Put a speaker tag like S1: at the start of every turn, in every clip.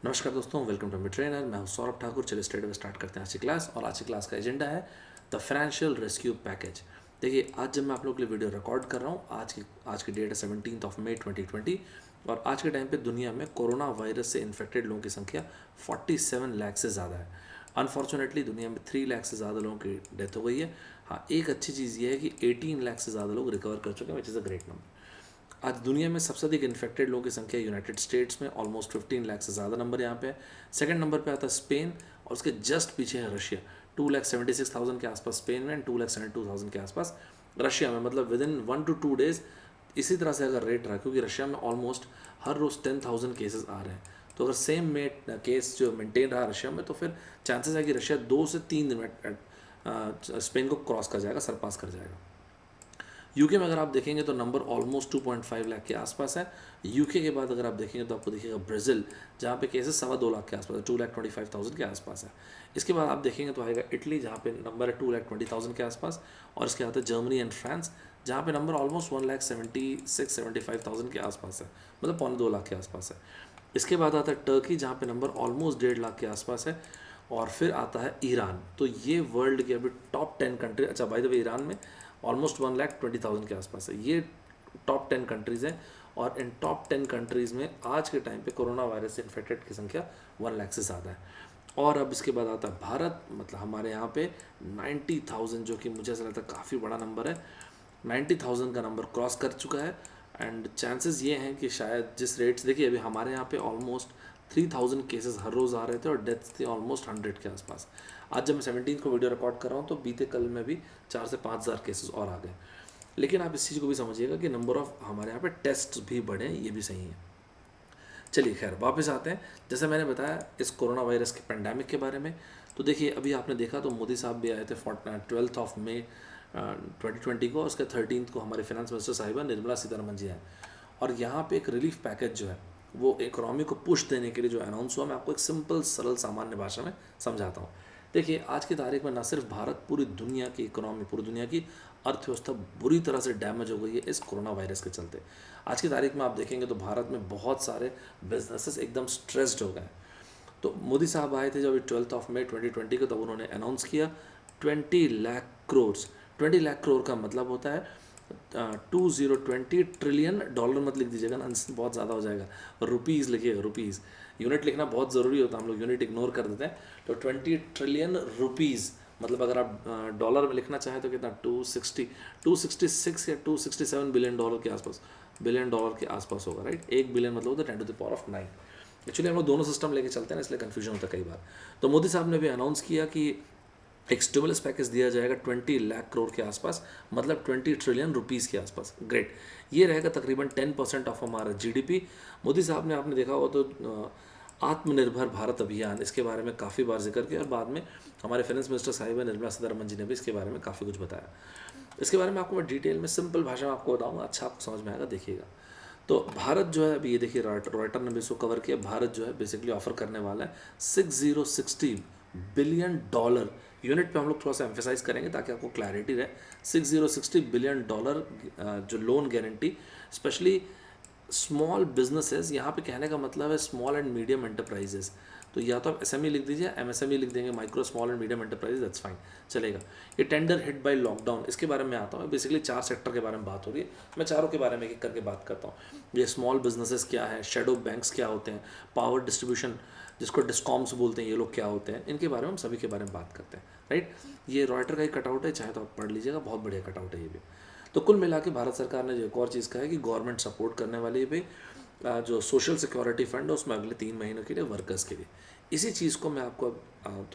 S1: नमस्कार दोस्तों, welcome to me trainer. मैं हूं सौरभ ठाकुर। चलिए स्ट्रेट अवे स्टार्ट करते हैं आज की क्लास। और आज की क्लास का एजेंडा है द फाइनेंशियल रेस्क्यू पैकेज। देखिए, आज जब मैं आप लोगों के लिए वीडियो रिकॉर्ड कर रहा हूं, आज की डेट है 17 मई 2020। और आज के टाइम पे दुनिया में कोरोना वायरस से इन्फेक्टेड लोगों की संख्या 47 लाख से ज़्यादा है। अनफॉर्चुनेटली दुनिया में 3 लाख से ज़्यादा लोगों की डेथ हो गई है। हाँ, एक अच्छी चीज़ ये है कि 18 लाख से ज़्यादा लोग रिकवर कर चुके हैं, which is a great number. आज दुनिया में सबसे अधिक इन्फेक्टेड लोगों की संख्या यूनाइटेड स्टेट्स में ऑलमोस्ट 15 लाख से ज़्यादा नंबर यहाँ पे है। सेकंड नंबर पे आता है स्पेन, और उसके जस्ट पीछे है रशिया। 2,76,000 के आसपास स्पेन में एंड 2,72,000 के आसपास रशिया में। मतलब विद इन 1 to 2 days इसी तरह से अगर रेट रहा, क्योंकि रशिया में ऑलमोस्ट हर रोज़ 10,000 केसेस आ रहे हैं, तो अगर सेम में केस जो मेंटेन रहा रशिया में, तो फिर चांसेस है कि रशिया 2 से 3 दिन में स्पेन को क्रॉस कर जाएगा, सरपास कर जाएगा। यूके में अगर आप देखेंगे तो नंबर ऑलमोस्ट 2.5 लाख के आसपास है। यूके के बाद अगर आप देखेंगे तो आपको दिखेगा ब्राज़ील, जहाँ पे केसेस 2.25 लाख के आसपास है, 2,25,000 के आसपास है। इसके बाद आप देखेंगे तो आएगा इटली, जहाँ पे नंबर है 2,20,000 के आसपास। और इसके बाद है जर्मनी एंड फ्रांस, जहाँ पे नंबर ऑलमोस्ट 1,76,75,000 के आसपास है, मतलब 2.25 लाख के आसपास है। इसके बाद आता है टर्की, जहाँ पे नंबर ऑलमोस्ट 1.5 लाख के आसपास है। और फिर आता है ईरान। तो ये वर्ल्ड के अभी टॉप 10 कंट्री। अच्छा, बाय द वे, ईरान में ऑलमोस्ट 1,20,000 के आसपास है। ये टॉप 10 कंट्रीज़ हैं। और इन टॉप 10 कंट्रीज़ में आज के टाइम पे कोरोना वायरस से इन्फेक्टेड की संख्या 1 लाख से ज़्यादा है। और अब इसके बाद आता है भारत। मतलब हमारे यहाँ पे 90,000, जो कि मुझे ऐसा लगता है काफ़ी बड़ा नंबर है, 90,000 का नंबर क्रॉस कर चुका है। एंड चांसेस ये हैं कि शायद जिस रेट से, देखिए अभी हमारे यहाँ पे ऑलमोस्ट 3,000 केसेस हर रोज़ आ रहे थे और डेथ्स थी ऑलमोस्ट 100 के आसपास। आज जब मैं 17 को वीडियो रिकॉर्ड कर रहा हूँ तो बीते कल में भी 4 से 5,000 केसेस और आ गए। लेकिन आप इस चीज़ को भी समझिएगा कि नंबर ऑफ हमारे यहाँ पे टेस्ट भी बढ़े, ये भी सही है। चलिए खैर, वापस आते हैं। जैसे मैंने बताया इस कोरोना वायरस के पेंडेमिक के बारे में, तो देखिए अभी आपने देखा तो मोदी साहब भी आए थे 12 मई 2020 को। उसके 13 को हमारे फाइनेंस मिनिस्टर साहिबा निर्मला सीतारमन जी आए। और यहाँ पे एक रिलीफ पैकेज जो है वो इकोनॉमी को पुश देने के लिए जो अनाउंस हुआ, मैं आपको एक सिंपल सरल सामान्य भाषा में समझाता हूँ। देखिए, आज की तारीख में न सिर्फ भारत, पूरी दुनिया की इकोनॉमी, पूरी दुनिया की अर्थव्यवस्था बुरी तरह से डैमेज हो गई है इस कोरोना वायरस के चलते। आज की तारीख में आप देखेंगे तो भारत में बहुत सारे बिजनेसेस एकदम स्ट्रेस्ड हो गए हैं। तो मोदी साहब आए थे जब 12 मई 2020 को, तब उन्होंने अनाउंस किया 20 लाख करोड़। 20 लाख करोड़ का मतलब होता है 2020 ट्रिलियन। डॉलर मत लिख दीजिएगा ना, बहुत ज़्यादा हो जाएगा। रुपीज़ लिखिएगा, रुपीज़। यूनिट लिखना बहुत ज़रूरी होता है, हम लोग यूनिट इग्नोर कर देते हैं। तो 20 ट्रिलियन रुपीज़, मतलब अगर आप डॉलर में लिखना चाहें तो कितना, 266 या 267 बिलियन डॉलर के आसपास, बिलियन डॉलर के आसपास होगा, राइट। 1 बिलियन मतलब होता है 10⁹9। एक्चुअली हम लोग दोनों सिस्टम लेके चलते हैं ना, इसलिए कन्फ्यूजन होता है कई बार। तो मोदी साहब ने भी अनाउंस किया कि एक स्टिमुलस पैकेज दिया जाएगा 20 लाख करोड़ के आसपास, मतलब 20 ट्रिलियन रुपीज़ के आसपास। ग्रेट। ये रहेगा तकरीबन 10% ऑफ हमारा जीडीपी। मोदी साहब ने, आपने देखा हो तो आत्मनिर्भर भारत अभियान, इसके बारे में काफ़ी बार जिक्र किया। और बाद में हमारे फाइनेंस मिनिस्टर साहिबा निर्मला सीतारमन जी ने भी इसके बारे में काफ़ी कुछ बताया। इसके बारे में आपको मैं डिटेल में सिंपल भाषा में आपको बताऊँगा, अच्छा आपको समझ में आएगा, देखिएगा। तो भारत जो है, अभी ये देखिए रॉयटर ने भी इसको कवर किया। भारत जो है बेसिकली ऑफर करने वाला है 6060 बिलियन डॉलर। यूनिट पे हम लोग थोड़ा सा एम्फेसाइज करेंगे ताकि आपको क्लैरिटी रहे। 6060 बिलियन डॉलर जो loan guarantee, specially small businesses. यहाँ पे कहने का मतलब है स्मॉल एंड मीडियम एंटरप्राइजेस। तो या तो आप एसएमई लिख दीजिए, एमएसएमई लिख देंगे, micro small and medium enterprises, that's fine, चलेगा। ये टेंडर हिट बाय लॉकडाउन, इसके बारे में आता हूँ। बेसिकली 4 सेक्टर के बारे में बात हो रही है, मैं चारों के बारे में एक करके बात करता हूँ। ये स्मॉल बिजनेसेस क्या है, शेडो बैंक्स क्या होते हैं, पावर डिस्ट्रीब्यूशन जिसको डिस्कॉम्स बोलते हैं, ये लोग क्या होते हैं, इनके बारे में हम सभी के बारे में बात करते हैं, राइट। ये रॉयटर का ही कटआउट है, चाहे तो आप पढ़ लीजिएगा, बहुत बढ़िया कटआउट है ये भी। तो कुल मिला के भारत सरकार ने जो एक और चीज़ कहा है कि गवर्नमेंट सपोर्ट करने वाली है भाई जो सोशल सिक्योरिटी फंड है, उसमें अगले 3 महीनों के लिए वर्कर्स के लिए। इसी चीज़ को मैं आपको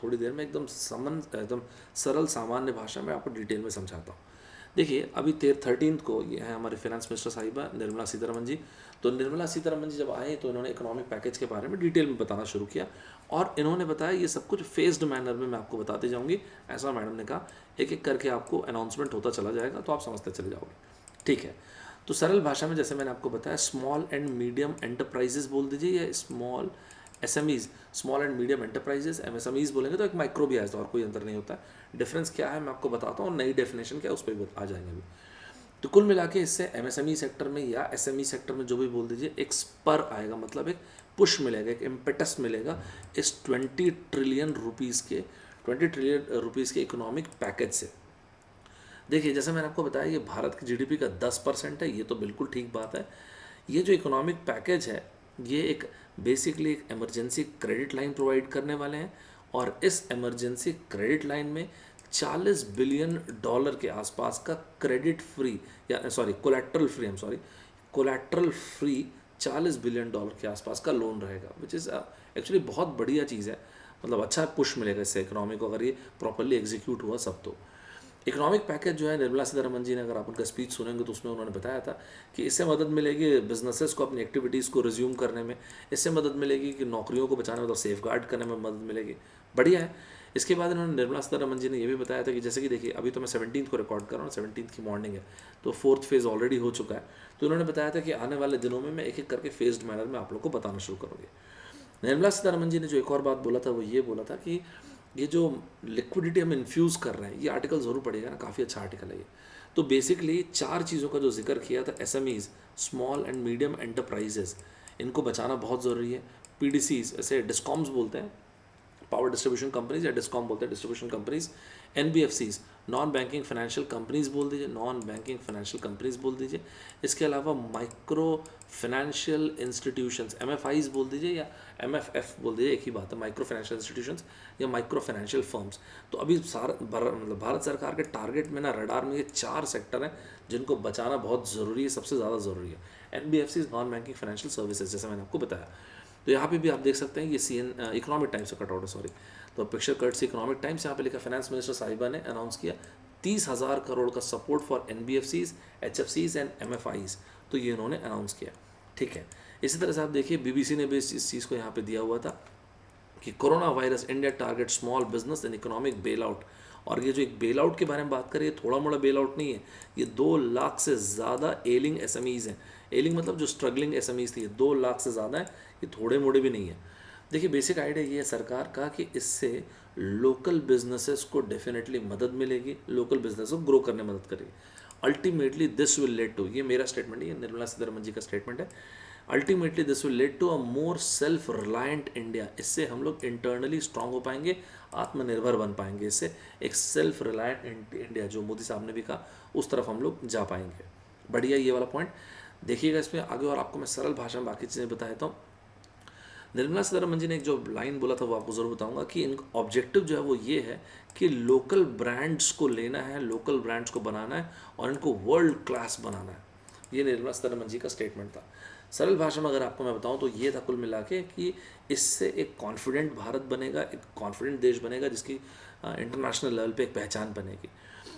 S1: थोड़ी देर में एकदम सरल सामान्य भाषा में आपको डिटेल में समझाता हूँ। देखिए, अभी 13 को ये है हमारे फाइनेंस मिनिस्टर साहिबा निर्मला सीतारमन जी। तो निर्मला सीतारमन जी जब आए तो इन्होंने इकोनॉमिक पैकेज के बारे में डिटेल में बताना शुरू किया। और इन्होंने बताया ये सब कुछ फेस्ड मैनर में मैं आपको बताते जाऊँगी, ऐसा मैडम ने कहा। एक एक करके आपको अनाउंसमेंट होता चला जाएगा, तो आप समझते चले जाओगे, ठीक है। तो सरल भाषा में जैसे मैंने आपको बताया, स्मॉल एंड मीडियम एंटरप्राइजेस बोल दीजिए, या small SMEs, small and medium enterprises. MSMEs बोलेंगे तो एक माइक्रो भी आया, तो और कोई अंतर नहीं होता है। डिफरेंस क्या है मैं आपको बताता हूँ, नई डेफिनेशन क्या है उस पर भी आ जाएंगे अभी। तो कुल मिला के इससे एमएसएमई सेक्टर में या एसएमई सेक्टर में जो भी बोल दीजिए, एक स्पर आएगा, मतलब एक पुश मिलेगा, एक इम्पेटस मिलेगा इस 20 ट्रिलियन रुपीज़ के इकोनॉमिक पैकेज से। देखिए जैसे मैंने आपको बताया ये भारत की जीडीपी का 10% है, ये तो बिल्कुल ठीक बात है। ये जो इकोनॉमिक पैकेज है ये एक बेसिकली एक इमरजेंसी क्रेडिट लाइन प्रोवाइड करने वाले हैं, और इस इमरजेंसी क्रेडिट लाइन में $40 बिलियन के आसपास का क्रेडिट फ्री या sorry collateral free, collateral free $40 billion के आसपास का लोन रहेगा, विच इज़ एक्चुअली बहुत बढ़िया चीज़ है। मतलब अच्छा पुश मिलेगा इससे इकोनॉमी को, अगर ये प्रॉपरली एग्जीक्यूट हुआ सब। तो इकोनॉमिक पैकेज जो है निर्मला सीतारमन जी ने, अगर आप उनका स्पीच सुनेंगे तो उसमें उन्होंने बताया था कि इससे मदद मिलेगी बिजनेसेस को अपनी एक्टिविटीज़ को रिज्यूम करने में, इससे मदद मिलेगी कि नौकरियों को बचाने मतलब सेफ गार्ड करने में मदद मिलेगी। बढ़िया है। इसके बाद इन्होंने निर्मला सीतारमन जी ने ये भी बताया था कि जैसे कि देखिए अभी तो मैं 17 को रिकॉर्ड कर रहा हूँ, 17 की मॉर्निंग है, तो 4th फेज़ ऑलरेडी हो चुका है। तो उन्होंने बताया था कि आने वाले दिनों में मैं एक एक करके फेज्ड मैनर में आप लोग को बताना शुरू करूँगी। निर्मला सीतारमन जी ने जो एक और बात बोला था वो ये बोला था कि ये जो लिक्विडिटी हम इन्फ्यूज़ कर रहे हैं, ये आर्टिकल ज़रूर पढ़िएगा ना, काफ़ी अच्छा आर्टिकल है ये। तो बेसिकली 4 चीज़ों का जो जिक्र किया था, SMEs, small and medium enterprises, इनको बचाना बहुत ज़रूरी है। पीडीसीज, ऐसे डिस्कॉम्स बोलते हैं, पावर डिस्ट्रीब्यूशन कंपनीज, या डिस्कॉम बोलते हैं distribution companies. NBFCs, non banking financial companies बोल दीजिए, नॉन बैंकिंग फाइनेंशियल कंपनीज बोल दीजिए। इसके अलावा माइक्रो फाइनेंशियल इंस्टीट्यूशंस, एमएफआईज बोल दीजिए या एमएफएफ बोल दीजिए, एक ही बात है, माइक्रो फाइनेंशियल इंस्टीट्यूशंस या माइक्रो फाइनेंशियल फर्म्स। तो अभी मतलब भारत सरकार के टारगेट में ना, रडार में ये 4 सेक्टर हैं जिनको बचाना बहुत ज़रूरी है, सबसे ज़्यादा ज़रूरी है। NBFCs, non banking financial services, जैसे मैंने आपको बताया। तो यहाँ पे भी आप देख सकते हैं, ये इकोनॉमिक टाइम्स से कट आउट है, सॉरी। तो पिक्चर कट से इकोनॉमिक टाइम्स, यहाँ पे लिखा फाइनेंस मिनिस्टर साहिबा ने अनाउंस किया 30,000 करोड़ का सपोर्ट फॉर एनबीएफसीज, एचएफसीज एंड एमएफआईज। तो ये उन्होंने अनाउंस किया, ठीक है। इसी तरह से आप देखिए बीबीसी ने भी इस चीज़ को यहाँ पे दिया हुआ था कि corona virus India target small business and economic bail out. और ये जो एक बेल आउट के बारे में बात करें, ये थोड़ा मोड़ा बेल आउट नहीं है, ये 2 लाख से ज़्यादा एलिंग एसएमईज़ हैं। एलिंग मतलब जो स्ट्रगलिंग एसएमईज़ थी, 2 लाख से ज़्यादा है, ये थोड़े मोड़े भी नहीं है। देखिए बेसिक आइडिया ये है सरकार का कि इससे लोकल बिजनेसेस को डेफिनेटली मदद मिलेगी, लोकल बिजनेस को ग्रो करने में मदद करेगी। Ultimately this will lead to, ये मेरा स्टेटमेंट है, ये निर्मला सीतारमन जी का स्टेटमेंट है, ultimately this will lead to a more self reliant India. इससे हम लोग इंटरनली स्ट्रांग हो पाएंगे, आत्मनिर्भर बन पाएंगे। इससे एक सेल्फ रिलायंट इंडिया, जो मोदी साहब ने भी कहा, उस तरफ हम लोग जा पाएंगे। बढ़िया ये वाला पॉइंट देखिएगा इसमें आगे, और आपको मैं सरल भाषा में बाकी चीज़ें बताता हूँ। निर्मला सीतारमन जी ने एक जो लाइन बोला था वो आपको ज़रूर बताऊंगा कि इनका ऑब्जेक्टिव जो है वो ये है कि लोकल ब्रांड्स को लेना है, लोकल ब्रांड्स को बनाना है और इनको वर्ल्ड क्लास बनाना है। ये निर्मला सीतारमन जी का स्टेटमेंट था। सरल भाषा में अगर आपको मैं बताऊं तो ये था कुल मिला के कि इससे एक कॉन्फिडेंट भारत बनेगा, एक कॉन्फिडेंट देश बनेगा, जिसकी इंटरनेशनल लेवल पे एक पहचान बनेगी।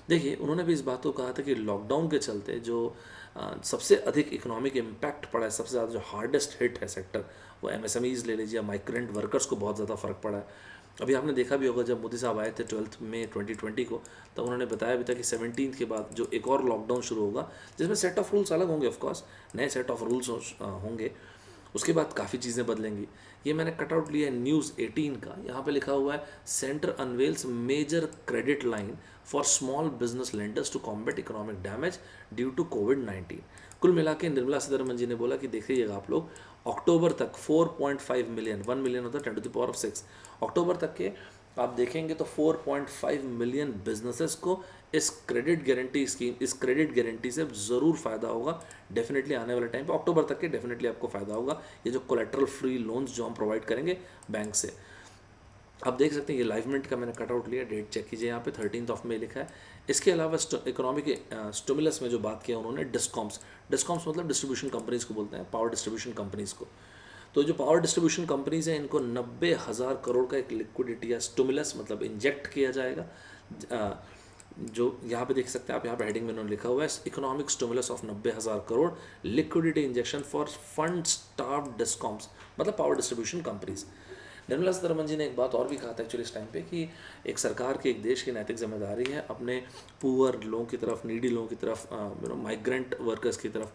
S1: देखिए उन्होंने भी इस बात को कहा था कि लॉकडाउन के चलते जो सबसे अधिक इकोनॉमिक इम्पैक्ट पड़ा है, सबसे ज़्यादा जो हार्डेस्ट हिट है सेक्टर, वो एमएसएमईज़ ले लीजिए, माइग्रेंट वर्कर्स को बहुत ज़्यादा फ़र्क पड़ा है। अभी आपने देखा भी होगा जब मोदी साहब आए थे 12 मई 2020 को, तब उन्होंने बताया भी था कि 17 के बाद जो एक और लॉकडाउन शुरू होगा, जिसमें सेट ऑफ रूल्स अलग होंगे, ऑफकोर्स नए सेट ऑफ रूल्स होंगे, उसके बाद काफ़ी चीज़ें बदलेंगी। ये मैंने कटआउट लिया है न्यूज़ 18 का, यहाँ पे लिखा हुआ है centre unveils major credit line for small business lenders to combat economic damage due to कोविड-19। कुल मिला के निर्मला सीतारमन जी ने बोला कि देखिएगा आप लोग, अक्टूबर तक 4.5 मिलियन, 1 मिलियन होता है 10 to the power of 6, अक्टूबर तक के आप देखेंगे तो 4.5 मिलियन बिजनेसेस को इस क्रेडिट गारंटी स्कीम, इस क्रेडिट गारंटी से ज़रूर फ़ायदा होगा। डेफिनेटली आने वाले टाइम पे अक्टूबर तक के डेफिनेटली आपको फ़ायदा होगा, ये जो कोलेट्रल फ्री लोन्स जो हम प्रोवाइड करेंगे बैंक से। आप देख सकते हैं ये लाइव मिनट का मैंने कटआउट लिया, डेट चेक कीजिए, यहाँ पे 13 मई लिखा है। इसके अलावा इकोनॉमिक स्टिमुलस में जो बात किया उन्होंने डिस्कॉम्स, डिस्कॉम्स मतलब डिस्ट्रीब्यूशन कंपनीज़ को बोलते हैं, पावर डिस्ट्रीब्यूशन कंपनीज़ को। तो जो पावर डिस्ट्रीब्यूशन कंपनीज़ हैं इनको 90,000 करोड़ का एक लिक्विडिटी या स्टिमुलस मतलब इंजेक्ट किया जाएगा। जो यहाँ पे देख सकते हैं आप, यहाँ पे हेडिंग में उन्होंने लिखा हुआ है economic stimulus of 90,000 crore liquidity injection for fund starved discoms, मतलब power distribution companies. Nirmala Sitharaman ji ने एक बात और भी कहा था एक्चुअली इस टाइम पे कि एक सरकार की, एक देश की नैतिक जिम्मेदारी है अपने पुअर लोगों की तरफ, नीडी लोगों की तरफ, माइग्रेंट वर्कर्स की तरफ,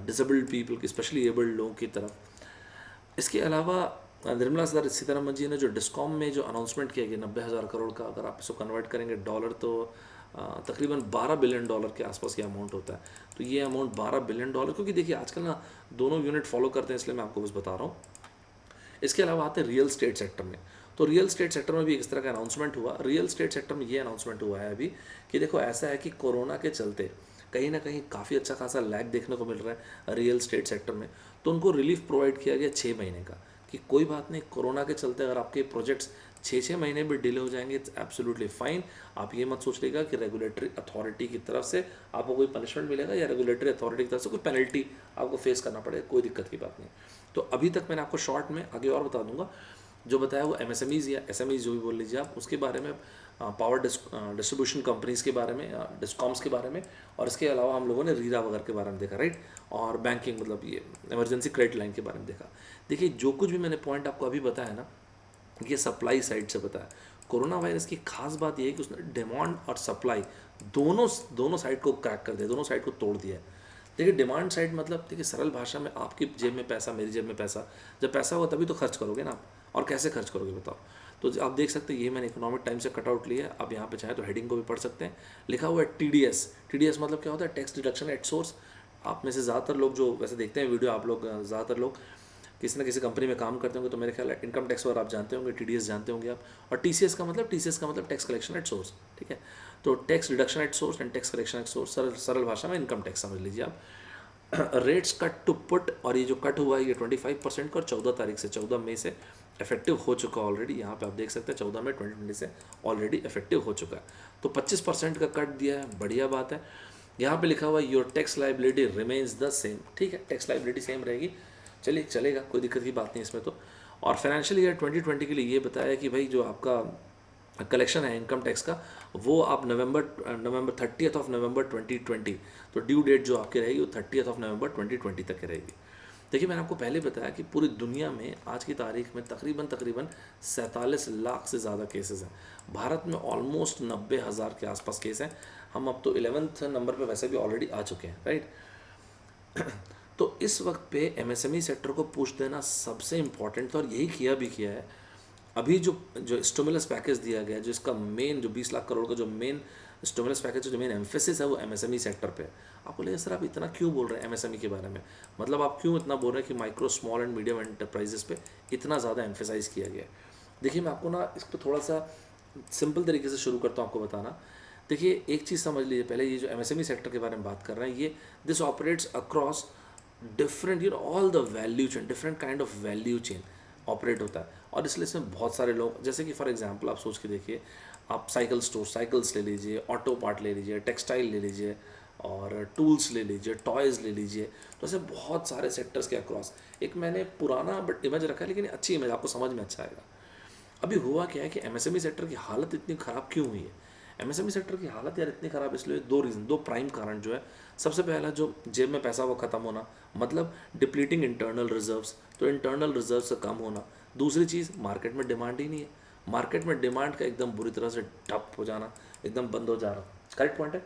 S1: डिसेबल्ड पीपल की, स्पेशली एबल्ड लोगों की तरफ। इसके अलावा निर्मला सीतारमन जी ने जो डिस्कॉम में जो अनाउंसमेंट किया गया 90,000 करोड़ का, अगर आप इसको कन्वर्ट करेंगे डॉलर तो तकरीबन $12 बिलियन के आसपास ये अमाउंट होता है। तो ये अमाउंट $12 बिलियन, क्योंकि देखिए आजकल ना दोनों यूनिट फॉलो करते हैं, इसलिए मैं आपको बस बता रहा हूँ। इसके अलावा आते हैं रियल स्टेट सेक्टर में। तो रियल स्टेट सेक्टर में भी इस तरह का अनाउंसमेंट हुआ। रियल स्टेट सेक्टर में ये अनाउंसमेंट हुआ है अभी कि देखो ऐसा है कि कोरोना के चलते कहीं ना कहीं काफ़ी अच्छा खासा लैग देखने को मिल रहा है रियल स्टेट सेक्टर में। तो उनको रिलीफ प्रोवाइड किया गया 6 महीने का कि कोई बात नहीं, कोरोना के चलते अगर आपके प्रोजेक्ट्स 6 महीने भी डिले हो जाएंगे इट्स एब्सोल्युटली फाइन। आप ये मत सोच लेगा कि रेगुलेटरी अथॉरिटी की तरफ से आपको कोई पनिशमेंट मिलेगा या रेगुलेटरी अथॉरिटी की तरफ से कोई पेनल्टी आपको फेस करना पड़ेगा, कोई दिक्कत की बात नहीं। तो अभी तक मैंने आपको शॉर्ट में आगे और बता दूंगा, जो बताया वो एमएसएमईज या एसएमईज जो भी बोल लीजिए आप, उसके बारे में, पावर डिस्ट्रीब्यूशन कंपनीज़ के बारे में, डिस्कॉम्स के बारे में, और इसके अलावा हम लोगों ने रीरा वगैरह के बारे में देखा, राइट। और बैंकिंग मतलब ये इमरजेंसी क्रेडिट लाइन के बारे में देखा। देखिए जो कुछ भी मैंने पॉइंट आपको अभी बताया ना, ये सप्लाई साइड से बताया। कोरोना वायरस की खास बात ये है कि उसने डिमांड और सप्लाई दोनों साइड को क्रैक कर दिया, दोनों साइड को तोड़ दिया है। देखिए डिमांड साइड मतलब देखिए सरल भाषा में, आपकी जेब में पैसा, मेरी जेब में पैसा, जब पैसा होगा तभी तो खर्च करोगे ना आप, और कैसे खर्च करोगे बताओ। तो आप देख सकते हैं ये मैंने इकोनॉमिक टाइम से कटआउट लिया है। आप यहाँ पे चाहे तो हेडिंग को भी पढ़ सकते हैं। लिखा हुआ है टीडीएस। टीडीएस मतलब क्या होता है? Tax deduction at source. आप में से ज़्यादातर लोग जो वैसे देखते हैं वीडियो, आप लोग ज़्यादातर लोग किसी ना किसी कंपनी में काम करते होंगे, तो मेरे ख्याल है इनकम टैक्स वगैरह आप जानते होंगे, टीडीएस जानते होंगे आप। और टीसीएस का मतलब टैक्स कलेक्शन एट सोर्स, ठीक है। तो tax deduction at source and tax collection at source, सरल भाषा में इनकम टैक्स समझ लीजिए आप। रेट्स कट टू पुट, और ये जो कट हुआ है ये 25% का 14 तारीख से, 14 मई से इफेक्टिव हो चुका ऑलरेडी। यहाँ पे आप देख सकते हैं 14 मई 2020 से ऑलरेडी इफेक्टिव हो चुका है। तो 25% का कट दिया है, बढ़िया बात है। यहाँ पे लिखा हुआ है your tax liability remains the same, ठीक है, टैक्स लाइबिलिटी सेम रहेगी, चलिए चलेगा, कोई दिक्कत की बात नहीं इसमें तो। और फाइनेंशियल ईयर 2020 के लिए ये बताया कि भाई जो आपका कलेक्शन है इनकम टैक्स का, वो आप नवंबर 30th ऑफ नवंबर 2020, तो ड्यू डेट जो आपकी रहेगी वो 30th ऑफ नवंबर 2020 तक की रहेगी। देखिए मैंने आपको पहले बताया कि पूरी दुनिया में आज की तारीख में तकरीबन 47 लाख से ज़्यादा केसेस हैं। भारत में ऑलमोस्ट 90,000 के आसपास केस हैं। हम अब तो 11th नंबर पे वैसे भी ऑलरेडी आ चुके हैं, राइट। तो इस वक्त पे एमएसएमई सेक्टर को पुश देना सबसे इम्पॉर्टेंट था, और यही किया है। अभी जो स्टिमुलस पैकेज दिया गया, जो इसका मेन, जो 20 लाख करोड़ का जो मेन स्टिमुलस पैकेज, जो मेन एम्फेसिस है वो एमएसएमई सेक्टर पे है। आप बोलेंगे सर आप इतना क्यों बोल रहे हैं एमएसएमई के बारे में, मतलब आप क्यों इतना बोल रहे हैं कि micro small and medium enterprises पे इतना ज़्यादा एम्फेसाइज किया गया है। देखिए मैं आपको ना इस पर थोड़ा सा सिंपल तरीके से शुरू करता हूँ आपको बताना। देखिए एक चीज़ समझ लीजिए पहले, ये जो एमएसएमई सेक्टर के बारे में बात कर रहे हैं, ये this operates across different all the value chain, different kind of value chain operate होता है। और इसलिए इसमें बहुत सारे लोग, जैसे कि फॉर एग्जांपल आप सोच के देखिए, आप साइकिल स्टोर, साइकिल्स ले लीजिए, ऑटो पार्ट ले लीजिए, टेक्सटाइल ले लीजिए, और टूल्स ले लीजिए, टॉयज़ ले लीजिए। तो ऐसे बहुत सारे सेक्टर्स के अक्रॉस एक मैंने पुराना बट इमेज रखा है, लेकिन अच्छी इमेज, आपको समझ में अच्छा आएगा। अभी हुआ क्या है कि एमएसएमई सेक्टर की हालत इतनी ख़राब क्यों हुई है? एमएसएमई सेक्टर की हालत यार इतनी ख़राब इसलिए दो प्राइम कारण जो है। सबसे पहला जो जेब में पैसा वो ख़त्म होना, मतलब डिप्लीटिंग इंटरनल रिजर्व्स, तो इंटरनल रिजर्व्स का कम होना। दूसरी चीज़, मार्केट में डिमांड ही नहीं है, मार्केट में डिमांड का एकदम बुरी तरह से ठप हो जाना, एकदम बंद हो जा रहा। करेक्ट पॉइंट है।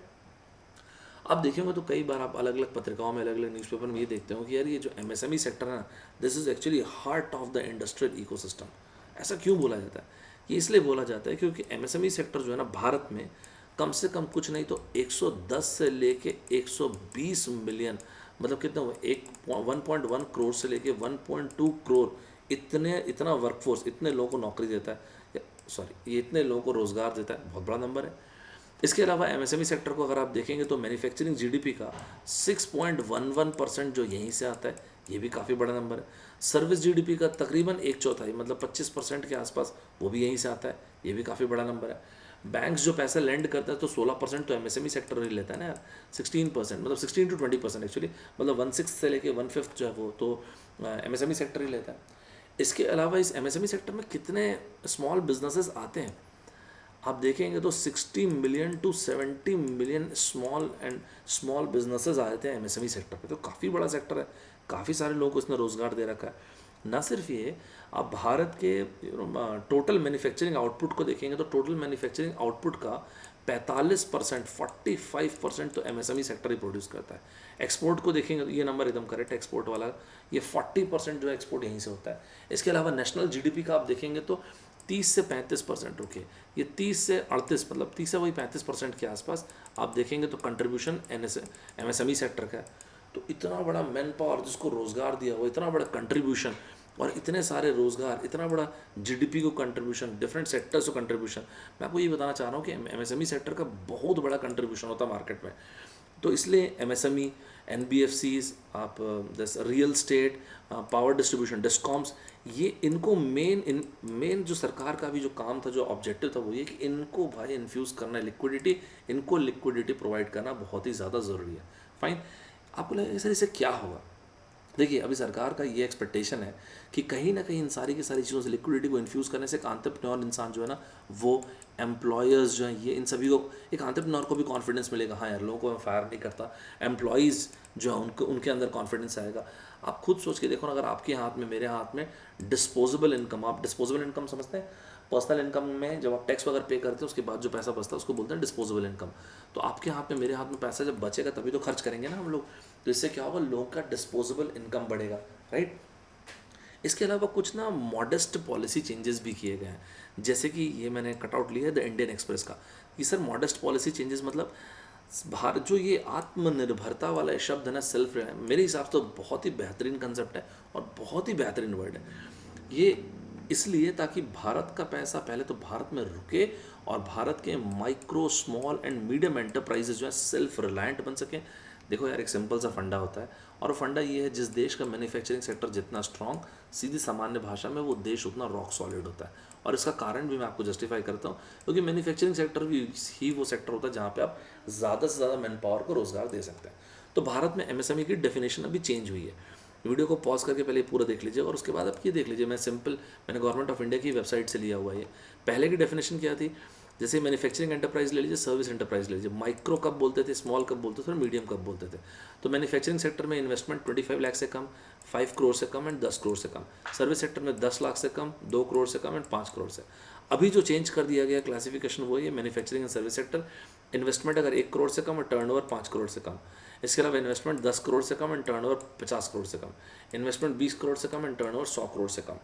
S1: आप देखेंगे तो कई बार आप अलग अलग पत्रिकाओं में, अलग अलग न्यूज़पेपर में ये देखते हो कि यार ये जो एमएसएमई सेक्टर है ना, this is actually heart of the industrial ecosystem. ऐसा क्यों बोला जाता है? ये इसलिए बोला जाता है क्योंकि एमएसएमई सेक्टर जो है ना, भारत में कम से कम कुछ नहीं तो 110 से लेके 120 मिलियन, मतलब कितना हुआ, 1.1 करोड़ से लेके 1.2 करोड़, इतना वर्कफोर्स, इतने लोगों को नौकरी देता है, सॉरी ये इतने लोगों को रोज़गार देता है, बहुत बड़ा नंबर है। इसके अलावा एमएसएमई सेक्टर को अगर आप देखेंगे तो मैन्युफैक्चरिंग जीडीपी का 6.11% जो यहीं से आता है, ये भी काफ़ी बड़ा नंबर है। सर्विस जीडीपी का तकरीबन 1/4 मतलब 25% के आसपास, वो भी यहीं से आता है, ये भी काफ़ी बड़ा नंबर है। बैंक्स जो पैसा लेंड करता है तो 16% तो एमएसएमई सेक्टर ही लेता है ना यार, 16%, मतलब 16 to 20% एक्चुअली, मतलब 1/6 से लेके 1/5 जो है वो तो एमएसएमई सेक्टर ही लेता है। इसके अलावा इस एमएसएमई सेक्टर में कितने स्मॉल बिजनेसेस आते हैं आप देखेंगे तो 60 million to 70 million small businesses आए थे एमएसएमई सेक्टर पे। तो काफ़ी बड़ा सेक्टर है, काफ़ी सारे लोगों को इसने रोज़गार दे रखा है। ना सिर्फ ये, आप भारत के टोटल मैन्युफैक्चरिंग आउटपुट को देखेंगे तो टोटल मैन्युफैक्चरिंग आउटपुट का 45%, 45% तो एमएसएमई सेक्टर ही प्रोड्यूस करता है। एक्सपोर्ट को देखेंगे तो ये नंबर एकदम करेक्ट, एक्सपोर्ट वाला ये 40% जो एक्सपोर्ट यहीं से होता है। इसके अलावा नेशनल जीडीपी का आप देखेंगे तो 30 से 35%, रुकिए, ये 30 से 38, मतलब 30 से वही 35% के आसपास आप देखेंगे तो कंट्रीब्यूशन एमएसएमई सेक्टर का है। तो इतना बड़ा मैन पावर जिसको रोज़गार दिया हुआ, इतना बड़ा कंट्रीब्यूशन, और इतने सारे रोज़गार, इतना बड़ा जीडीपी को कंट्रीब्यूशन, डिफरेंट सेक्टर्स को कंट्रीब्यूशन। मैं आपको ये बताना चाह रहा हूँ कि एमएसएमई सेक्टर का बहुत बड़ा कंट्रीब्यूशन होता है मार्केट में। तो इसलिए एमएसएमई, एनबीएफसीज, आप जैसे real estate, power distribution, discoms, ये इनको मेन जो सरकार का भी जो काम था, जो ऑब्जेक्टिव था, वो ये कि इनको भाई इन्फ्यूज़ करना है लिक्विडिटी, इनको लिक्विडिटी प्रोवाइड करना बहुत ही ज़्यादा ज़रूरी है। फाइन। आपको लगेगा सर इससे क्या होगा? देखिए, अभी सरकार का ये एक्सपेक्टेशन है कि कहीं ना कहीं इन सारी की सारी चीज़ों से लिक्विडिटी को इन्फ्यूज़ करने से एक एंटरप्रेन्योर इंसान जो है ना, वो एम्प्लॉयर्स जो हैं, ये इन सभी को, एक एंटरप्रेन्योर को भी कॉन्फिडेंस मिलेगा, हाँ यार लोगों को मैं फायर नहीं करता, एम्प्लॉयज़ जो है उनको, उनके अंदर कॉन्फिडेंस आएगा। आप खुद सोच के देखो ना, अगर आपके हाथ में, मेरे हाथ में डिस्पोजेबल इनकम, आप डिस्पोजेबल इनकम समझते हैं? पर्सनल इनकम में जब आप टैक्स वगैरह पे करते हैं उसके बाद जो पैसा बचता है उसको बोलते हैं डिस्पोजेबल इनकम। तो आपके हाथ में, मेरे हाथ में पैसा जब बचेगा तभी तो खर्च करेंगे ना हम लोग। तो इससे क्या होगा, लोगों का डिस्पोजेबल इनकम बढ़ेगा, राइट। इसके अलावा कुछ ना मॉडेस्ट पॉलिसी चेंजेस भी किए गए हैं, जैसे कि ये मैंने कटआउट लिया है द इंडियन एक्सप्रेस का, कि सर मॉडेस्ट पॉलिसी चेंजेस मतलब भारत, जो ये आत्मनिर्भरता वाला शब्द है ना, सेल्फ, मेरे हिसाब से तो बहुत ही बेहतरीन कंसेप्ट है और बहुत ही बेहतरीन वर्ड है ये। इसलिए ताकि भारत का पैसा पहले तो भारत में रुके और भारत के micro, small and medium enterprises जो है सेल्फ रिलायंट बन सकें। देखो यार, एक सिंपल सा फंडा होता है, और फंडा ये है, जिस देश का मैन्युफैक्चरिंग सेक्टर जितना स्ट्रांग, सीधी सामान्य भाषा में वो देश उतना रॉक सॉलिड होता है। और इसका कारण भी मैं आपको जस्टिफाई करता हूँ, क्योंकि मैन्युफैक्चरिंग सेक्टर भी ही वो सेक्टर होता है जहाँ पे आप ज़्यादा से ज़्यादा मैन पावर को रोज़गार दे सकते हैं। तो भारत में एमएसएमई की डेफिनेशन अभी चेंज हुई है। वीडियो को पॉज करके पहले पूरा देख लीजिए और उसके बाद आप ये देख लीजिए, मैंने गवर्नमेंट ऑफ इंडिया की वेबसाइट से लिया हुआ है। पहले की डेफिनेशन क्या थी, जैसे मैन्युफैक्चरिंग एंटरप्राइज ले लीजिए, सर्विस एंटरप्राइज ले लीजिए, माइक्रो कब बोलते थे, स्मॉल कब बोलते थे और मीडियम कब बोलते थे। तो मैन्युफैक्चरिंग सेक्टर में इन्वेस्टमेंट 25 लाख से कम, 5 करोड़ से कम एंड 10 करोड़ से कम। सर्विस सेक्टर में 10 लाख से कम, 2 करोड़ से कम एंड 5 करोड़ से। अभी जो चेंज कर दिया गया क्लासिफिकेशन वो ये, manufacturing and service sector, investment अगर 1 करोड़ से कम और टर्नओवर 5 करोड़ से कम। इसके अलावा इन्वेस्टमेंट 10 करोड़ से कम एंड टर्नओवर 50 करोड़ से कम। इन्वेस्टमेंट 20 करोड़ से कम एंड टर्नओवर 100 करोड़ से कम।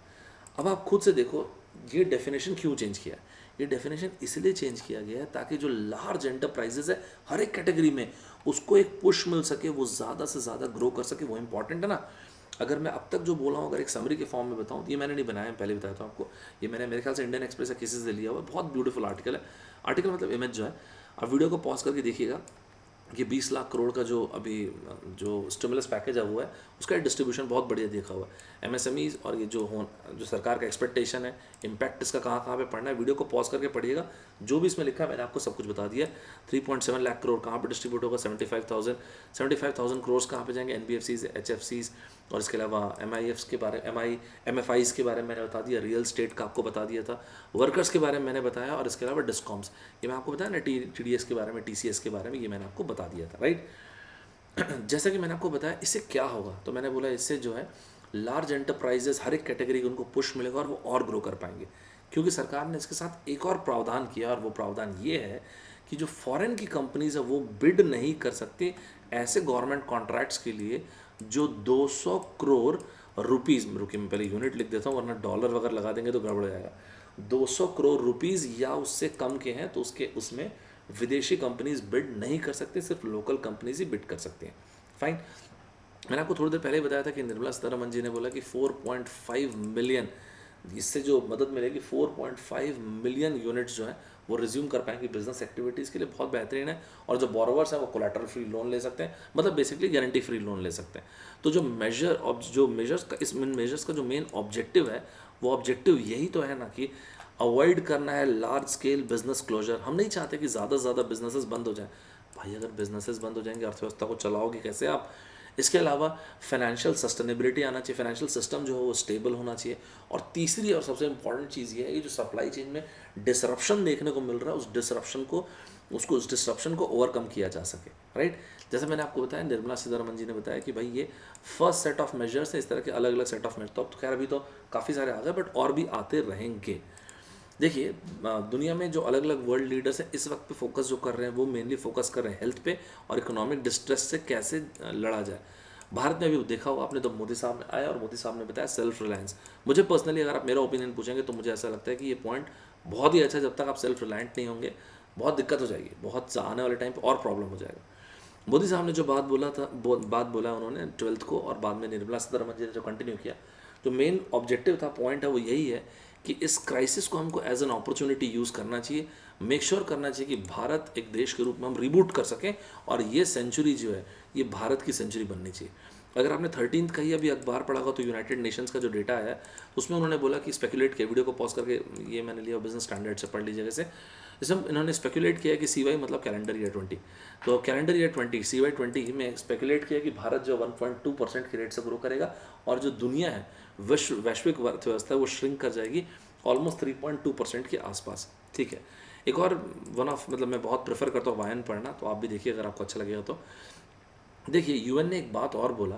S1: अब आप खुद से देखो ये डेफिनेशन क्यों चेंज किया। ये डेफिनेशन इसलिए चेंज किया गया है ताकि जो लार्ज एंटरप्राइजेज है हर एक कैटेगरी में उसको एक पुश मिल सके, वो ज़्यादा से ज़्यादा ग्रो कर सके, वो इंपॉर्टेंट है ना। अगर मैं अब तक जो बोला हूँ अगर एक समरी के फॉर्म में बताऊँ तो ये मैंने नहीं बनाया, पहले बताया था आपको, ये मैंने मेरे ख्याल से इंडियन एक्सप्रेस या किसी से लिया हुआ है। बहुत ब्यूटीफुल आर्टिकल है, आर्टिकल मतलब इमेज जो है। आप वीडियो को पॉज करके देखिएगा कि 20 लाख करोड़ का जो अभी जो स्टिमुलस पैकेज है वो है, उसका डिस्ट्रीब्यूशन बहुत बढ़िया देखा हुआ है। एमएसएमईज और ये जो सरकार का एक्सपेक्टेशन है, इम्पैक्ट इसका कहाँ कहाँ पे पड़ना है, वीडियो को पॉज करके पढ़िएगा। जो भी इसमें लिखा है मैंने आपको सब कुछ बता दिया। 3.7 लाख करोड़ कहाँ पे डिस्ट्रीब्यूट होगा, 75,000 करोड़ कहाँ पे जाएंगे, एनबीएफसीज, एचएफसीज, और इसके अलावा एमआईएफ्स के बारे एमएफआईज के बारे में मैंने बता दिया, रियल स्टेट का आपको बता दिया था, वर्कर्स के बारे में मैंने बताया, और इसके अलावा डिस्कॉम्स, ये मैं आपको बताया ना, टीडीएस के बारे में, टीसीएस के बारे में, ये मैंने आपको बता दिया था, राइट। जैसा कि मैंने आपको बताया इससे क्या होगा, तो मैंने बोला इससे जो है लार्ज एंटरप्राइजेस हर एक कैटेगरी को उनको पुश मिलेगा और वो और ग्रो कर पाएंगे, क्योंकि सरकार ने इसके साथ एक और प्रावधान किया, और वो प्रावधान ये है कि जो फॉरेन की कंपनीज है वो बिड नहीं कर सकती ऐसे गवर्नमेंट कॉन्ट्रैक्ट्स के लिए जो 200 करोड़ रुपीज़, रुकिए मैं पहले यूनिट लिख देता हूँ वरना डॉलर वगैरह लगा देंगे तो गड़बड़ हो जाएगा, 200 करोड़ रुपीज़ या उससे कम के हैं तो उसमें विदेशी कंपनीज बिड नहीं कर सकती, सिर्फ लोकल कंपनीज ही बिड कर सकती हैं। फाइन। मैंने आपको थोड़ी देर पहले ही बताया था कि निर्मला सीतारमण जी ने बोला कि 4.5 मिलियन, इससे जो मदद मिलेगी 4.5 मिलियन यूनिट्स जो हैं वो रिज्यूम कर पाएंगे बिजनेस एक्टिविटीज़ के लिए, बहुत बेहतरीन है। और जो बोरोवर्स हैं वो कोलैटरल फ्री लोन ले सकते हैं, मतलब बेसिकली गारंटी फ्री लोन ले सकते हैं। तो जो मेजर्स का, इस मेजर्स का जो मेन ऑब्जेक्टिव है वो ऑब्जेक्टिव यही तो है ना कि अवॉइड करना है लार्ज स्केल बिजनेस क्लोजर। हम नहीं चाहते कि ज़्यादा से ज़्यादा बिजनेसेस बंद हो जाएं। भाई अगर बिजनेसेस बंद हो जाएंगे अर्थव्यवस्था को चलाओगे कैसे आप। इसके अलावा फाइनेंशियल सस्टेनेबिलिटी आना चाहिए, फाइनेंशियल सिस्टम जो है वो स्टेबल होना चाहिए। और तीसरी और सबसे इंपॉर्टेंट चीज़ ये है कि जो सप्लाई चेन में डिसरप्शन देखने को मिल रहा है उस डिसरप्शन को ओवरकम किया जा सके, राइट। जैसे मैंने आपको बताया, निर्मला सीतारमण जी ने बताया कि भाई ये फर्स्ट सेट ऑफ मेजर्स है, इस तरह के अलग अलग सेट ऑफ मेजर्स, तो अब तो खैर अभी तो काफ़ी सारे आ गए बट और भी आते रहेंगे। देखिए दुनिया में जो अलग अलग वर्ल्ड लीडर्स हैं इस वक्त पे फोकस जो कर रहे हैं वो मेनली फोकस कर रहे हैं हेल्थ पे और इकोनॉमिक डिस्ट्रेस से कैसे लड़ा जाए। भारत में भी देखा होगा आपने, तो मोदी साहब ने आया और मोदी साहब ने बताया सेल्फ रिलायंस। मुझे पर्सनली अगर आप मेरा ओपिनियन पूछेंगे तो मुझे ऐसा लगता है कि ये पॉइंट बहुत ही अच्छा है। जब तक आप सेल्फ रिलायंट नहीं होंगे बहुत दिक्कत हो जाएगी, बहुत आने वाले टाइम पर और प्रॉब्लम हो जाएगा। मोदी साहब ने जो बात बोला उन्होंने 12th को, और बाद में निर्मला सीतारमण जी ने जो कंटिन्यू किया, जो मेन ऑब्जेक्टिव था, पॉइंट है, वो यही है कि इस क्राइसिस को हमको एज एन अपॉर्चुनिटी यूज़ करना चाहिए, मेक श्योर करना चाहिए कि भारत एक देश के रूप में हम रिबूट कर सकें, और ये सेंचुरी जो है ये भारत की सेंचुरी बननी चाहिए। अगर आपने 13th का ही अभी अखबार पढ़ा होगा तो यूनाइटेड नेशंस का जो डेटा है उसमें उन्होंने बोला कि स्पेकुलेट किया, वीडियो को पॉज करके ये मैंने लिया बिजनेस स्टैंडर्ड से, पढ़ लीजिए जैसे, इसमें इन्होंने स्पेकुलेट किया कि CY मतलब कैलेंडर ईयर 20, तो कैलेंडर ईयर 20 CY 20 में स्पेकुलेट किया कि भारत जो 1.2% के रेट से ग्रो करेगा, और जो दुनिया है वैश्विक अर्थव्यवस्था है वो श्रिंक कर जाएगी ऑलमोस्ट 3.2% के आसपास। ठीक है, एक और वन ऑफ, मतलब मैं बहुत प्रेफर करता हूँ वायन पढ़ना, तो आप भी देखिए अगर आपको अच्छा लगेगा तो। देखिए यूएन ने एक बात और बोला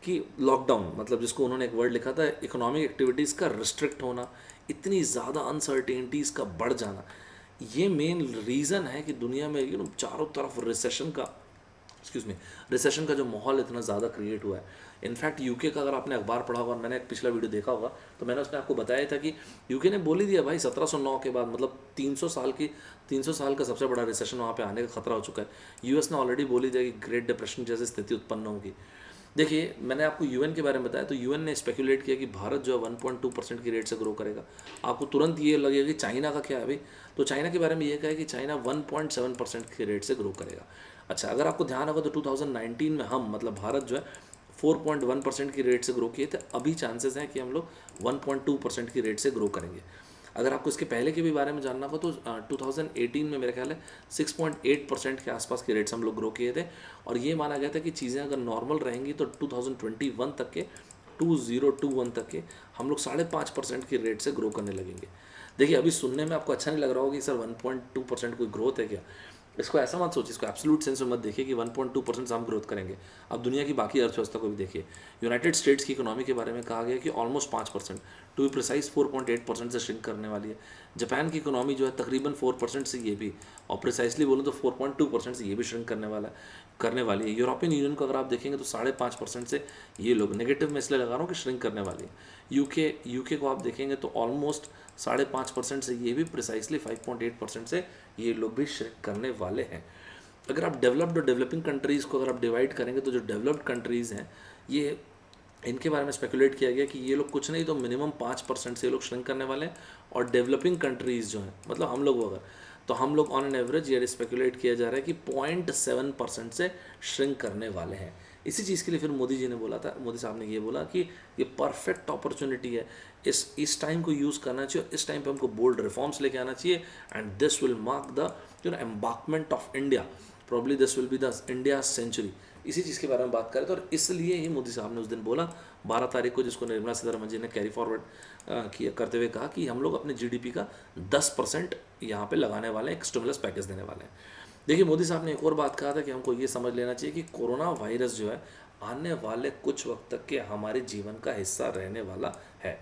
S1: कि लॉकडाउन, मतलब जिसको उन्होंने एक वर्ड लिखा था, इकोनॉमिक एक्टिविटीज़ का रिस्ट्रिक्ट होना, इतनी ज़्यादा अनसर्टेनिटीज़ का बढ़ जाना, ये मेन रीज़न है कि दुनिया में चारों तरफ रिसेशन का जो माहौल इतना ज़्यादा क्रिएट हुआ है। इनफैक्ट यूके का अगर आपने अखबार पढ़ा होगा, मैंने एक पिछला वीडियो देखा होगा, तो मैंने उसमें आपको बताया था कि यूके ने बोल ही दिया भाई 1709 के बाद, मतलब 300 साल का सबसे बड़ा रिसेशन वहाँ पे आने का खतरा हो चुका है। यूएस ने ऑलरेडी बोल ही दिया कि ग्रेट डिप्रेशन जैसी स्थिति उत्पन्न होगी। देखिए मैंने आपको यूएन के बारे में बताया, तो यूएन ने स्पेकुलेट किया कि भारत जो है 1.2% की रेट से ग्रो करेगा। आपको तुरंत ये लगेगा कि चाइना का क्या है अभी, तो चाइना के बारे में ये कहा है कि चाइना 1.7% की रेट से ग्रो करेगा। अच्छा, अगर आपको ध्यान होगा तो 2019 में हम, मतलब भारत जो है 4.1% की रेट से ग्रो किए थे, अभी चांसेस हैं कि हम लोग 1.2% की रेट से ग्रो करेंगे। अगर आपको इसके पहले के भी बारे में जानना हो तो 2018 में मेरे ख्याल है 6.8% के आसपास की रेट्स हम लोग ग्रो किए थे, और ये माना गया था कि चीज़ें अगर नॉर्मल रहेंगी तो 2021 तक के 2021 तक के हम लोग 5.5% की रेट से ग्रो करने लगेंगे। देखिए अभी सुनने में आपको अच्छा नहीं लग रहा होगा कि सर 1.2% कोई ग्रोथ है क्या, इसको ऐसा मत सोचिए, इसको एब्सोल्यूट सेंस में मत देखिए कि 1.2% से हम ग्रोथ करेंगे। अब दुनिया की बाकी अर्थव्यवस्था को भी देखिए, यूनाइटेड स्टेट्स की इकोनॉमी के बारे में कहा गया कि ऑलमोस्ट 5%, टू बी प्रिसाइज 4.8% से श्रिंक करने वाली है। जापान की इकोनॉमी जो है तकरीबन 4% से ये भी, और प्रिसाइसली बोलूँ तो 4.2% से ये भी श्रिंक करने वाली है। यूरोपियन यूनियन को अगर आप देखेंगे तो 5.5% से ये लोग, नेगेटिव में इसलिए लगा रहा हूँ कि श्रिंक करने वाली है। यूके को आप देखेंगे तो ऑलमोस्ट 5.5% से ये भी, प्रिसाइसली 5.8% से ये लोग भी श्रिंक करने वाले हैं। अगर आप डेवलप्ड और डेवलपिंग कंट्रीज़ को अगर आप डिवाइड करेंगे तो जो डेवलप्ड कंट्रीज़ हैं ये, इनके बारे में स्पेकुलेट किया गया कि ये लोग कुछ नहीं तो मिनिमम 5% से ये लोग श्रिंक करने वाले हैं, और डेवलपिंग कंट्रीज़ जो हैं, मतलब हम लोग अगर, तो हम लोग ऑन एन एवरेज ये स्पेकुलेट किया जा रहा है कि 0.7% से श्रिंक करने वाले हैं। इसी चीज़ के लिए फिर मोदी जी ने बोला था, मोदी साहब ने ये बोला कि ये परफेक्ट अपॉर्चुनिटी है, इस टाइम को यूज़ करना चाहिए, इस टाइम पे हमको बोल्ड रिफॉर्म्स लेके आना चाहिए, and this will mark the embarkment of India, probably this will be the India century. इसी चीज़ के बारे में बात करें तो, और इसलिए ही मोदी साहब ने उस दिन बोला 12 तारीख को, जिसको निर्मला सीतारमण जी ने कैरी फॉरवर्ड किया करते हुए कहा कि हम लोग अपने जीडीपी का 10% यहाँ पे लगाने वाले हैं, एक स्टिमुलस पैकेज देने वाले हैं। देखिए मोदी साहब ने एक और बात कहा था कि हमको ये समझ लेना चाहिए कि कोरोना वायरस जो है आने वाले कुछ वक्त तक के हमारे जीवन का हिस्सा रहने वाला है।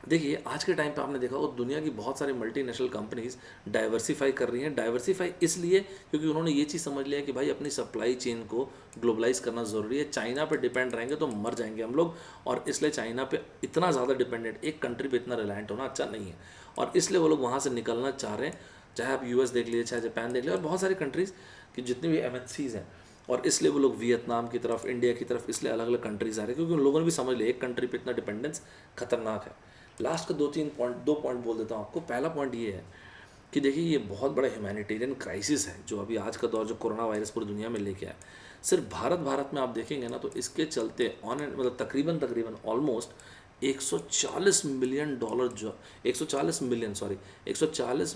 S1: देखिए आज के टाइम पे आपने देखा होगा दुनिया की बहुत सारी मल्टीनेशनल कंपनीज डाइवर्सिफाई कर रही हैं। डाइवर्सिफाई इसलिए क्योंकि उन्होंने ये चीज़ समझ लिया कि भाई अपनी सप्लाई चेन को ग्लोबलाइज करना ज़रूरी है। चाइना पे डिपेंड रहेंगे तो मर जाएंगे हम लोग, और इसलिए चाइना पे इतना ज़्यादा डिपेंडेंट, एक कंट्री पे इतना रिलायंट होना अच्छा नहीं है, और इसलिए वो लोग वहाँ से निकलना चाह रहे हैं। चाहे आप यूएस देख लीजिए, चाहे जापान देख लीजिए, और बहुत सारी कंट्रीज़ की जितनी भी एमएनसीज हैं, और इसलिए वो लोग वियतनाम की तरफ, इंडिया की तरफ, इसलिए अलग अलग कंट्रीज़ आ रहे हैं क्योंकि उन लोगों ने भी समझ लिया एक कंट्री पे इतना डिपेंडेंस खतरनाक है। लास्ट का दो पॉइंट बोल देता हूँ आपको। पहला पॉइंट ये है कि देखिए ये बहुत बड़ा ह्यूमैनिटेरियन क्राइसिस है जो अभी आज का दौर, जो कोरोना वायरस पूरी दुनिया में लेके आया। सिर्फ भारत में आप देखेंगे ना तो इसके चलते मतलब तकरीबन ऑलमोस्ट 140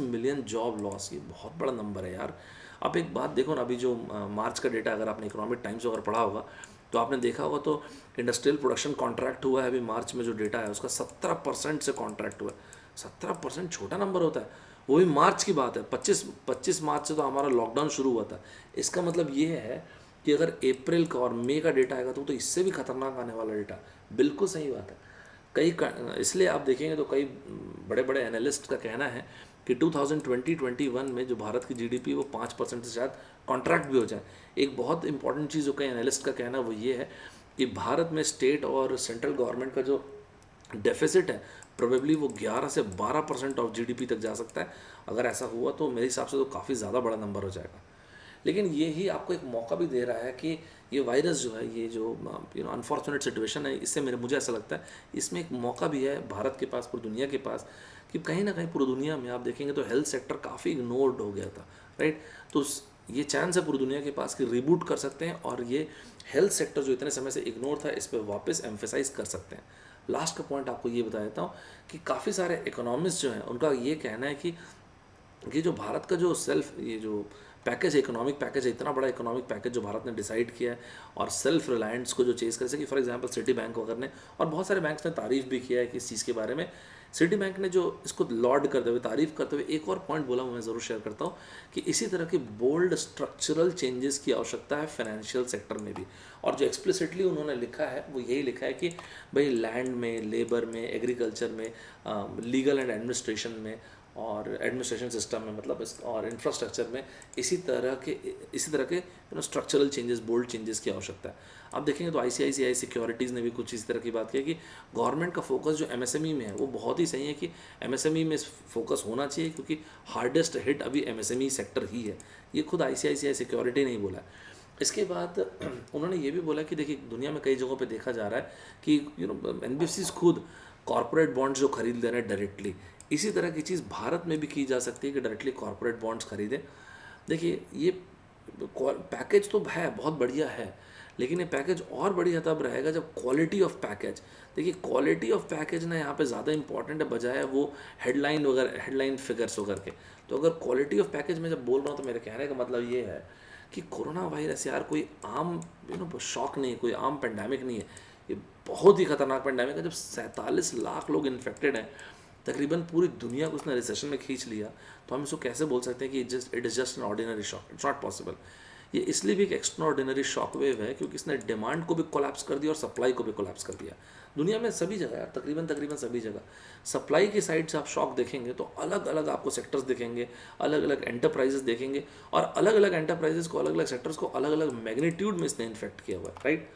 S1: मिलियन जॉब लॉस। ये बहुत बड़ा नंबर है यार। आप एक बात देखो ना, अभी जो मार्च का डेटा, अगर आपने इकोनॉमिक टाइम्स अगर पढ़ा होगा तो आपने देखा होगा तो इंडस्ट्रियल प्रोडक्शन कॉन्ट्रैक्ट हुआ है अभी मार्च में, जो डेटा है उसका 17% से कॉन्ट्रैक्ट हुआ है। 17% छोटा नंबर होता है, वो भी मार्च की बात है। 25 मार्च से तो हमारा लॉकडाउन शुरू हुआ था। इसका मतलब ये है कि अगर अप्रैल का और मई का डेटा आएगा तो इससे भी खतरनाक आने वाला डेटा। बिल्कुल सही बात है। इसलिए आप देखेंगे तो कई बड़े बड़े एनालिस्ट का कहना है कि 2020-21 में जो भारत की जीडीपी वो 5% से शायद कॉन्ट्रैक्ट भी हो जाए। एक बहुत इंपॉर्टेंट चीज़ जो कई एनालिस्ट का कहना वो ये है कि भारत में स्टेट और सेंट्रल गवर्नमेंट का जो डेफिसिट है प्रोबेबली वो 11 से 12% ऑफ जीडीपी तक जा सकता है। अगर ऐसा हुआ तो मेरे हिसाब से तो काफ़ी ज़्यादा बड़ा नंबर हो जाएगा। लेकिन ये ही आपको एक मौका भी दे रहा है कि ये वायरस जो है, ये जो अनफॉर्चुनेट सिचुएशन है, इससे मुझे ऐसा लगता है इसमें एक मौका भी है भारत के पास, पूरी दुनिया के पास, कि कहीं ना कहीं पूरी दुनिया में आप देखेंगे तो हेल्थ सेक्टर काफ़ी इग्नोर्ड हो गया था, राइट। तो ये चांस है पूरी दुनिया के पास कि रिबूट कर सकते हैं और ये हेल्थ सेक्टर जो इतने समय से इग्नोर था, इस पर वापस एम्फेसाइज कर सकते हैं। लास्ट का पॉइंट आपको ये बता देता हूँ कि काफ़ी सारे इकोनॉमिस्ट जो हैं उनका ये कहना है कि ये जो भारत का जो ये जो पैकेज है, इकोनॉमिक पैकेज है, इतना बड़ा इकोनॉमिक पैकेज जो भारत ने डिसाइड किया है और सेल्फ रिलायंस को जो चेज़ कर सके, फॉर एग्जांपल सिटी बैंक वगैरह ने और बहुत सारे बैंक्स ने तारीफ भी किया है कि इस चीज़ के बारे में। सिटी बैंक ने जो इसको लॉर्ड करते हुए, तारीफ करते हुए एक और पॉइंट बोला, मैं ज़रूर शेयर करता हूँ कि इसी तरह के बोल्ड स्ट्रक्चरल चेंजेस की आवश्यकता है फाइनेंशियल सेक्टर में भी। और जो एक्सप्लिसिटली उन्होंने लिखा है वो यही लिखा है कि भाई लैंड में, लेबर में, एग्रीकल्चर में, लीगल एंड एडमिनिस्ट्रेशन में और एडमिनिस्ट्रेशन सिस्टम में, मतलब और इंफ्रास्ट्रक्चर में इसी तरह के स्ट्रक्चरल चेंजेस, बोल्ड चेंजेस की आवश्यकता है। आप देखेंगे तो आईसीआईसीआई सिक्योरिटीज़ ने भी कुछ इस तरह की बात की कि गवर्नमेंट का फोकस जो एमएसएमई में है वो बहुत ही सही है कि एमएसएमई में फोकस होना चाहिए, क्योंकि हार्डेस्ट हिट अभी एमएसएमई सेक्टर ही है। ये खुद आईसीआईसीआई सिक्योरिटी नहीं बोला है। इसके बाद उन्होंने ये भी बोला कि देखिए दुनिया में कई जगहों पे देखा जा रहा है कि एनबीएफसीज खुद कॉर्पोरेट बॉन्ड्स जो खरीद ले रहे हैं डायरेक्टली, इसी तरह की चीज़ भारत में भी की जा सकती है कि डायरेक्टली कॉर्पोरेट बॉन्ड्स खरीदें। देखिए ये पैकेज तो है, बहुत बढ़िया है, लेकिन ये पैकेज और बढ़िया तब रहेगा जब क्वालिटी ऑफ पैकेज, देखिए क्वालिटी ऑफ पैकेज ना यहाँ पे ज़्यादा इंपॉर्टेंट है बजाय वो हेडलाइन वगैरह, हेडलाइन फिगर्स वगैरह के। तो अगर क्वालिटी ऑफ पैकेज में जब बोल रहा हूँ तो मेरे कहने का मतलब ये है कि कोरोना वायरस यार कोई आम शॉक नहीं है, कोई आम पेंडेमिक नहीं है, ये बहुत ही खतरनाक पेंडेमिक है। जब 47 लाख लोग इन्फेक्टेड हैं, तकरीबन पूरी दुनिया को उसने रिसेशन में खींच लिया, तो हम इसको कैसे बोल सकते हैं कि it is just an ordinary shock? It's not possible. ये इसलिए भी एक एक्स्ट्रा ऑर्डिनरी शॉक वेव है क्योंकि इसने डिमांड को भी कोलैप्स कर दिया और सप्लाई को भी कोलैप्स कर दिया। दुनिया में सभी जगह यार, तकरीबन सभी जगह सप्लाई की साइड से आप शॉक देखेंगे तो अलग अलग आपको सेक्टर्स दिखेंगे, अलग अलग एंटरप्राइजेस देखेंगे, और अलग अलग एंटरप्राइजेस को, अलग अलग सेक्टर्स को अलग अलग मैग्नीट्यूड में इसने इन्फेक्ट किया हुआ है, राइट।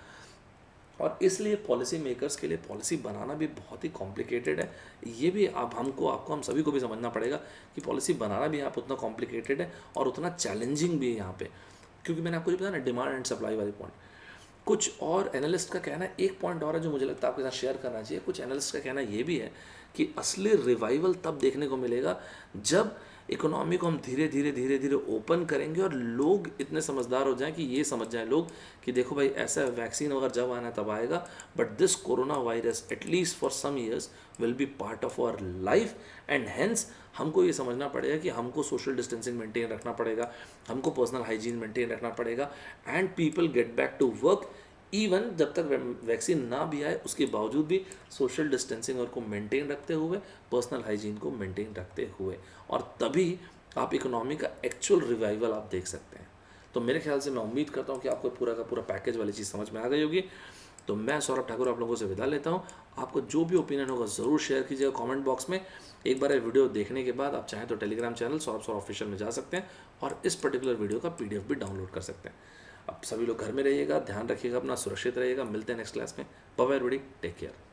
S1: और इसलिए पॉलिसी मेकर्स के लिए पॉलिसी बनाना भी बहुत ही कॉम्प्लिकेटेड है। ये भी आपको हम सभी को भी समझना पड़ेगा कि पॉलिसी बनाना भी यहाँ पर उतना कॉम्प्लिकेटेड है और उतना चैलेंजिंग भी है यहाँ पे, क्योंकि मैंने आपको जो बताया ना डिमांड एंड सप्लाई वाली पॉइंट। कुछ और एनालिस्ट का कहना है, एक पॉइंट और है जो मुझे लगता है आपके साथ शेयर करना चाहिए। कुछ एनालिस्ट का कहना ये भी है कि असली रिवाइवल तब देखने को मिलेगा जब इकोनॉमी को हम धीरे धीरे ओपन करेंगे और लोग इतने समझदार हो जाएं कि ये समझ जाएं लोग कि देखो भाई ऐसा वैक्सीन अगर जब आना तब आएगा, but this corona virus at least for some years will be part of our life, and hence हमको ये समझना पड़ेगा कि हमको सोशल डिस्टेंसिंग मेंटेन रखना पड़ेगा, हमको पर्सनल हाइजीन मेंटेन रखना पड़ेगा, and people get back to work even जब तक वैक्सीन ना भी आए, उसके बावजूद भी सोशल डिस्टेंसिंग और को मेंटेन रखते हुए, पर्सनल हाइजीन को मेंटेन रखते हुए, और तभी आप इकोनॉमी का एक्चुअल रिवाइवल आप देख सकते हैं। तो मेरे ख्याल से मैं उम्मीद करता हूँ कि आपको पूरा का पूरा पैकेज वाली चीज़ समझ में आ गई होगी। तो मैं सौरभ ठाकुर आप लोगों से विदा लेता हूँ। आपको जो भी ओपिनियन होगा ज़रूर शेयर कीजिएगा कमेंट बॉक्स में। एक बार ये वीडियो देखने के बाद आप चाहें तो टेलीग्राम चैनल सौरभ ऑफिशियल में जा सकते हैं और इस पर्टिकुलर वीडियो का PDF भी डाउनलोड कर सकते हैं। अब सभी लोग घर में रहिएगा, ध्यान रखिएगा अपना, सुरक्षित रहिएगा। मिलते हैं नेक्स्ट क्लास में। Bye bye everybody, take care.